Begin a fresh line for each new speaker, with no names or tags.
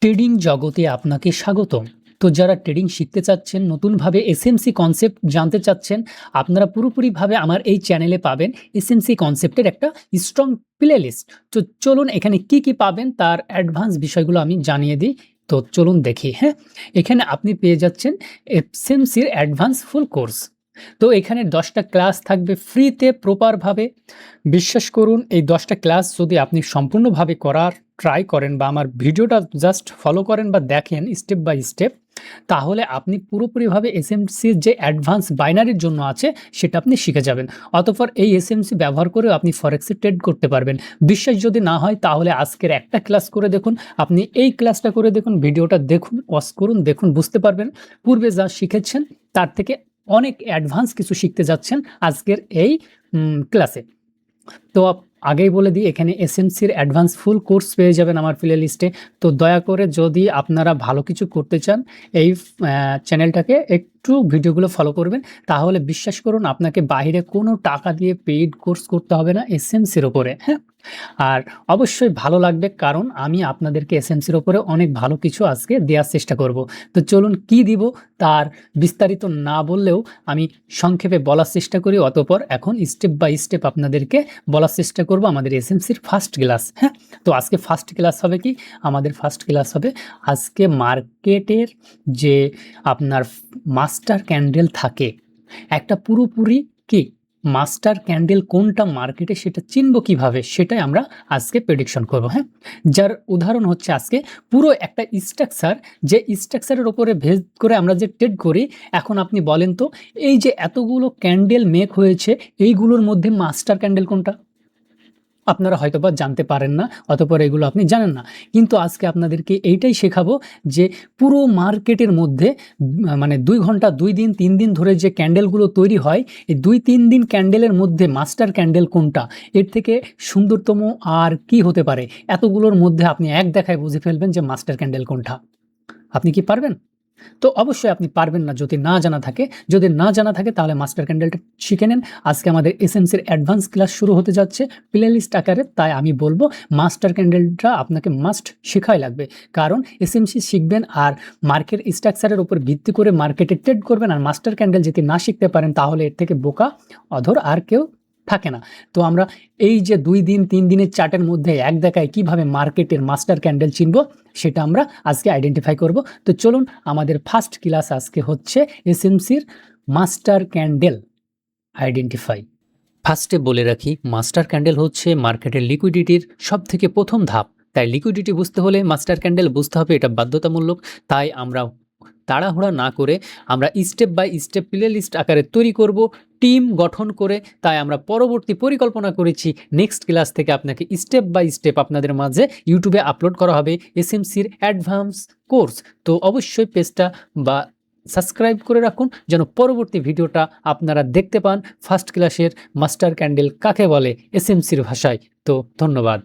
Trading জগতে আপনাকে স্বাগতম। তো যারা ট্রেডিং শিখতে চাচ্ছেন, নতুনভাবে এসএমসি কনসেপ্ট জানতে চাচ্ছেন, আপনারা পুরোপুরিভাবে আমার এই চ্যানেলে পাবেন এসএমসি কনসেপ্টের একটা স্ট্রং প্লেলিস্ট। তো চলুন এখানে কি পাবেন তার অ্যাডভান্স বিষয়গুলো আমি জানিয়ে দিই। তো চলুন দেখি, হ্যাঁ? এখানে আপনি পেয়ে যাচ্ছেন এসএমসির অ্যাডভান্স ফুল কোর্স। তো এখানে ১০ টা ক্লাস থাকবে ফ্রিতে প্রপারভাবে। বিশ্বাস করুন এই ১০ টা ক্লাস যদি আপনি সম্পূর্ণভাবে করার ট্রাই করেন বা আমার ভিডিওটা জাস্ট ফলো করেন বা দেখেন স্টেপ বাই স্টেপ, তাহলে আপনি পুরোপুরিভাবে এসএমসির যে অ্যাডভান্স বাইনারির জন্য আছে সেটা আপনি শিখে যাবেন। অতঃপর এই এসএমসি ব্যবহার করেও আপনি ফরেক্সে ট্রেড করতে পারবেন। বিশ্বাস যদি না হয় তাহলে আজকের একটা ক্লাস করে দেখুন, আপনি এই ক্লাসটা করে দেখুন, ভিডিওটা দেখুন, পজ করুন, দেখুন বুঝতে পারবেন। পূর্বে যা শিখেছেন তার থেকে অনেক অ্যাডভান্স কিছু শিখতে যাচ্ছেন আজকের এই ক্লাসে। তো আগেই বলে দিই এখানে এসএমসির অ্যাডভান্স ফুল কোর্স পেয়ে যাবেন আমার প্লে লিস্টে। তো দয়া করে যদি আপনারা ভালো কিছু করতে চান এই চ্যানেলটাকে একটু ভিডিওগুলো ফলো করবেন। তাহলে বিশ্বাস করুন আপনাকে বাহিরে কোনো টাকা দিয়ে পেইড কোর্স করতে হবে না এসএমসির উপরে, হ্যাঁ? আর অবশ্যই ভালো লাগবে কারণ আমি আপনাদেরকে এসএমসির উপরে অনেক ভালো কিছু আজকে দেওয়ার চেষ্টা করব। তো চলুন কি দিব তার বিস্তারিত না বললেও আমি সংক্ষেপে বলার চেষ্টা করি, অতঃপর এখন স্টেপ বাই স্টেপ আপনাদেরকে বলার চেষ্টা করব আমাদের এসএমসির ফার্স্ট ক্লাস, হ্যাঁ? তো আজকে ফার্স্ট ক্লাস হবে কি? আমাদের ফার্স্ট ক্লাস হবে আজকে মার্কেটের যে আপনার মাস্টার ক্যান্ডেল থাকে, একটা পুরোপুরি কি মাস্টার ক্যান্ডেল কোনটা মার্কেটে সেটা চিনব কিভাবে সেটাই আমরা আজকে প্রেডিকশন করব, হ্যাঁ? যার উদাহরণ হচ্ছে আজকে পুরো একটা স্ট্রাকচার, যে স্ট্রাকচারের উপরে বেস করে আমরা যে ট্রেড করি। এখন আপনি বলেন তো এই যে এতগুলো ক্যান্ডেল মেক হয়েছে এইগুলোর মধ্যে মাস্টার ক্যান্ডেল কোনটা? আপনারা হয়তোবা জানতে পারেন না, অতঃপর এগুলো আপনি জানেন না। কিন্তু আজকে আপনাদেরকে এইটাই শেখাবো যে পুরো মার্কেটের মধ্যে মানে ২ ঘন্টা, ২ দিন, ৩ দিন ধরে যে ক্যান্ডেলগুলো তৈরি হয়, এই ২-৩ দিন ক্যান্ডেলের মধ্যে মাস্টার ক্যান্ডেল কোনটা? এর থেকে সুন্দরতম আর কি হতে পারে? এতগুলোর মধ্যে আপনি এক দেখায় বুঝে ফেলবেন যে মাস্টার ক্যান্ডেল কোনটা। আপনি কি পারবেন? তো অবশ্যই আপনি পারবেন না যদি না জানা থাকে। যদি না জানা থাকে তাহলে মাস্টার ক্যান্ডেলটা শিখে নেন। আজকে আমাদের এসএমসির অ্যাডভান্স ক্লাস শুরু হতে যাচ্ছে প্লেলিস্ট আকারে। তাই আমি বলব মাস্টার ক্যান্ডেলটা আপনাকে মাস্ট শেখাই লাগবে। কারণ এসএমসি শিখবেন আর মার্কেট স্ট্রাকচারের উপর ভিত্তি করে মার্কেটে ট্রেড করবেন আর মাস্টার ক্যান্ডেল যদি না শিখতে পারেন তাহলে এর থেকে বোকা অধর আর কেউ থাকে না। তো আমরা এই যে ২ দিন ৩ দিনের চার্টের মধ্যে এক দেখায় কিভাবে মার্কেটের মাস্টার ক্যান্ডেল চিনব সেটা আমরা আজকে আইডেন্টিফাই করব। তো চলুন আমাদের ফার্স্ট ক্লাস আজকে হচ্ছে এসএমসির মাস্টার ক্যান্ডেল আইডেন্টিফাই। ফার্স্টে বলে রাখি মাস্টার ক্যান্ডেল হচ্ছে মার্কেটের লিকুইডিটির সবথেকে প্রথম ধাপ। তাই লিকুইডিটি বুঝতে হলে মাস্টার ক্যান্ডেল বুঝতে হবে, এটা বাধ্যতামূলক। তাই আমরা তাড়াহুড়া না করে আমরা step by step playlist আকারে তৈরি করব, টিম গঠন করে। তাই আমরা পরবর্তী পরিকল্পনা করেছি নেক্সট ক্লাস থেকে আপনাকে স্টেপ বাই স্টেপ আপনাদের মাঝে ইউটিউবে আপলোড করা হবে এসএমসির অ্যাডভান্স কোর্স। তো অবশ্যই পেজটা বা সাবস্ক্রাইব করে রাখুন যেন পরবর্তী ভিডিওটা আপনারা দেখতে পান ফার্স্ট ক্লাসের মাস্টার ক্যান্ডেল কাকে বলে এসএমসির ভাষায়। তো ধন্যবাদ।